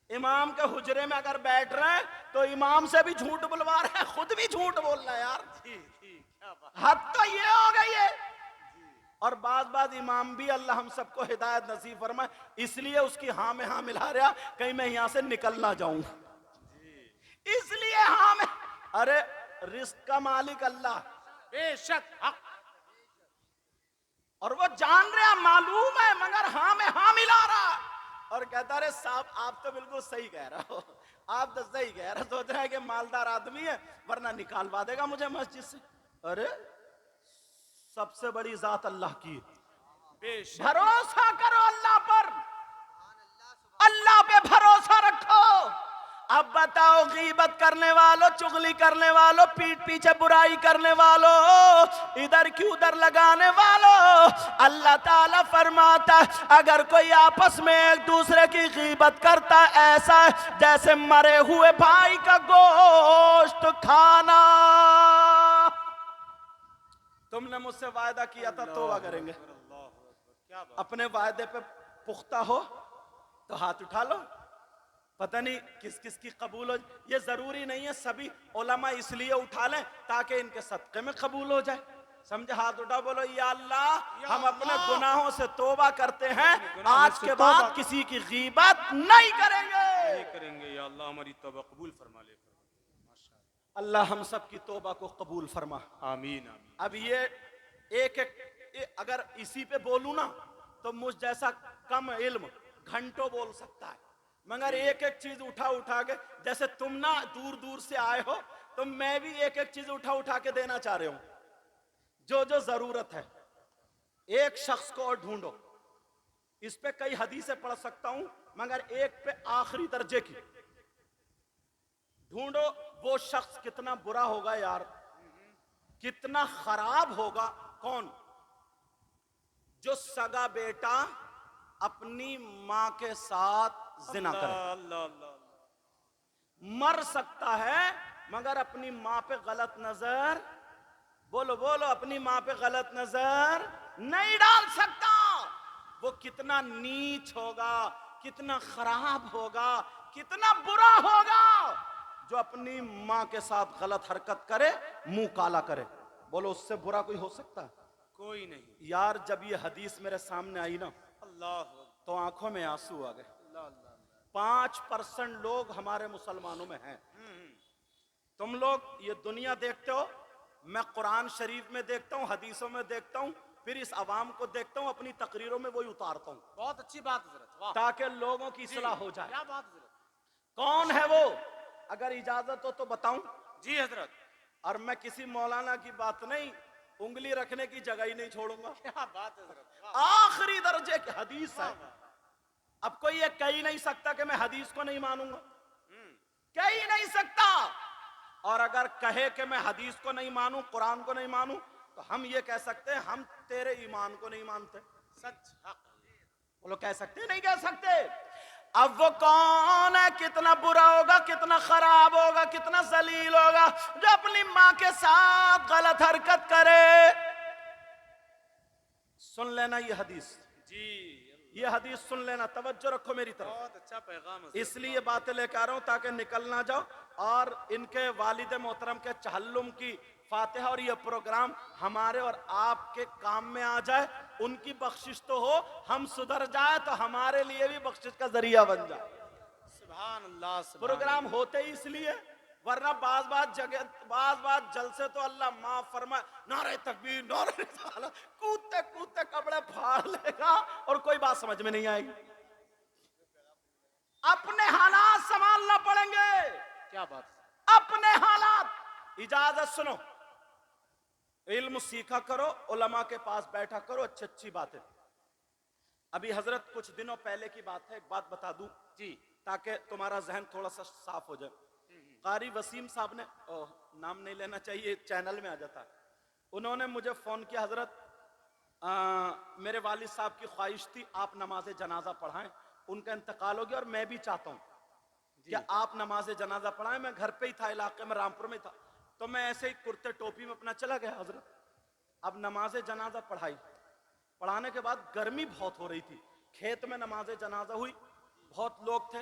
امام کے حجرے میں اگر بیٹھ رہے ہیں تو امام سے بھی جھوٹ بلوا رہے ہیں, خود بھی جھوٹ بول رہا ہے یار. حد تو یہ ہو گئی ہے. اور بعض امام بھی اللہ ہم سب کو ہدایت نصیب فرمائے, اس لیے اس کی ہاں میں ہاں ملا رہا کہیں میں یہاں سے نکل نہ جاؤں, اس لیے ہاں میں. ارے رزق کا مالک اللہ بے شک حق. اور وہ جان رہا معلوم ہے, مگر ہاں میں ہاں ملا رہا. اور کہتا رہے صاحب آپ تو بالکل صحیح کہہ رہا ہو, آپ تو صحیح کہہ رہا, سوچ رہا ہے کہ مالدار آدمی ہے ورنہ نکالوا دے گا مجھے مسجد سے. ارے سب سے بڑی ذات اللہ کی, بے شک. بھروسہ کرو اللہ پر, اللہ پہ بھروسہ رکھو. اب بتاؤ غیبت کرنے والوں, چغلی کرنے والوں, پیٹ پیچھے برائی کرنے والوں, ادھر کی ادھر لگانے والوں, اللہ تعالیٰ فرماتا ہے اگر کوئی آپس میں ایک دوسرے کی غیبت کرتا ایسا ہے جیسے مرے ہوئے بھائی کا گوشت کھانا. تم نے مجھ سے وعدہ کیا تھا توبہ کریں گے, کیا بات. اپنے وعدے پہ پختہ ہو تو ہاتھ اٹھا لو. پتہ نہیں کس کس کی قبول ہو. یہ ضروری نہیں ہے سبھی علماء اس لیے اٹھا لیں تاکہ ان کے صدقے میں قبول ہو جائے. سمجھے؟ ہاتھ اٹھا بولو یا اللہ ہم اپنے گناہوں سے توبہ کرتے ہیں, آج کے بعد کسی کی غیبت نہیں کریں گے. نہیں کریں گے, یا اللہ ہماری توبہ قبول فرما لے. اللہ ہم سب کی توبہ کو قبول فرما. آمین آمین. اب یہ ایک اگر اسی پہ بولوں نا تو مجھ جیسا کم علم گھنٹوں بول سکتا ہے, مگر ایک ایک چیز اٹھا کے, جیسے تم نا دور دور سے آئے ہو تو میں بھی ایک ایک چیز اٹھا کے دینا چاہ رہا ہوں, جو ضرورت ہے. ایک شخص کو اور ڈھونڈو, اس پہ کئی حدیثیں پڑھ سکتا ہوں مگر ایک پہ آخری درجے کی ڈھونڈو. وہ شخص کتنا برا ہوگا یار, کتنا خراب ہوگا. کون؟ جو سگا بیٹا اپنی ماں کے ساتھ زنا کرے. اللہ اللہ. مر سکتا ہے مگر اپنی ماں پہ غلط نظر, بولو اپنی ماں پہ غلط نظر نہیں ڈال سکتا. وہ کتنا نیچ ہوگا, کتنا خراب ہوگا, کتنا برا ہوگا جو اپنی ماں کے ساتھ غلط حرکت کرے, منہ کالا کرے. بولو اس سے برا کوئی ہو سکتا ہے؟ کوئی نہیں. یار جب یہ حدیث میرے سامنے آئی نا اللہ تو آنکھوں میں آنسو آ گئے. اللہ. 5% لوگ ہمارے مسلمانوں میں ہیں. تم لوگ یہ دنیا دیکھتے ہو, میں قرآن شریف میں دیکھتا ہوں, حدیثوں میں دیکھتا ہوں, پھر اس عوام کو دیکھتا ہوں, اپنی تقریروں میں وہی اتارتا ہوں بہت اچھی بات حضرت. واہ تاکہ لوگوں کی اصلاح ہو جائے. کیا بات حضرت. کون ہے وہ؟ اگر اجازت ہو تو بتاؤں. جی حضرت. اور میں کسی مولانا کی بات نہیں, انگلی رکھنے کی جگہ ہی نہیں چھوڑوں گا. کیا بات حضرت. آخری درجے کی حدیث ہے. اب کوئی یہ کہہ نہیں سکتا کہ میں حدیث کو نہیں مانوں گا, کہہ ہی نہیں سکتا. اور اگر کہے کہ میں حدیث کو نہیں مانوں, قرآن کو نہیں مانوں, تو ہم یہ کہہ سکتے ہیں ہم تیرے ایمان کو نہیں مانتے. سچ حق. بولو کہہ سکتے نہیں کہہ سکتے. اب وہ کون ہے, کتنا برا ہوگا, کتنا خراب ہوگا, کتنا ذلیل ہوگا جو اپنی ماں کے ساتھ غلط حرکت کرے. سن لینا یہ حدیث, جی یہ حدیث سن لینا, توجہ رکھو میری طرف. بہت اچھا پیغام حضرت. اس لیے باتیں لے کے آ رہا ہوں تاکہ نکل نہ جاؤ, اور ان کے والد محترم کے چہلم کی فاتحہ اور یہ پروگرام ہمارے اور آپ کے کام میں آ جائے. ان کی بخشش تو ہو, ہم سدھر جائے تو ہمارے لیے بھی بخشش کا ذریعہ بن جائے. سبحان اللہ. پروگرام ہوتے ہی اس لیے, ورنہ بعض جلسے تو اللہ معاف فرمائے, نعرہ تکبیر, نعرہ رسالت, کودتے کپڑے پھاڑ لے گا اور کوئی بات سمجھ میں نہیں آئے گی. اپنے حالات سنبھالنا پڑیں گے. کیا بات. اپنے حالات. اجازت سنو, علم سیکھا کرو, علماء کے پاس بیٹھا کرو, اچھی باتیں. ابھی حضرت کچھ دنوں پہلے کی بات ہے, ایک بات بتا دوں جی تاکہ تمہارا ذہن تھوڑا سا صاف ہو جائے. قاری وسیم صاحب نے, نام نہیں لینا چاہیے, چینل میں آ جاتا, انہوں نے مجھے فون کیا, حضرت میرے والد صاحب کی خواہش تھی آپ نماز جنازہ پڑھائیں, ان کا انتقال ہو گیا اور میں بھی چاہتا ہوں کہ آپ نماز جنازہ پڑھائیں. میں گھر پہ ہی تھا, علاقے میں رامپور میں تھا, تو میں ایسے ہی کرتے ٹوپی میں اپنا چلا گیا. حضرت اب نماز جنازہ پڑھائی, پڑھانے کے بعد گرمی بہت ہو رہی تھی, کھیت میں نماز جنازہ ہوئی, بہت لوگ تھے,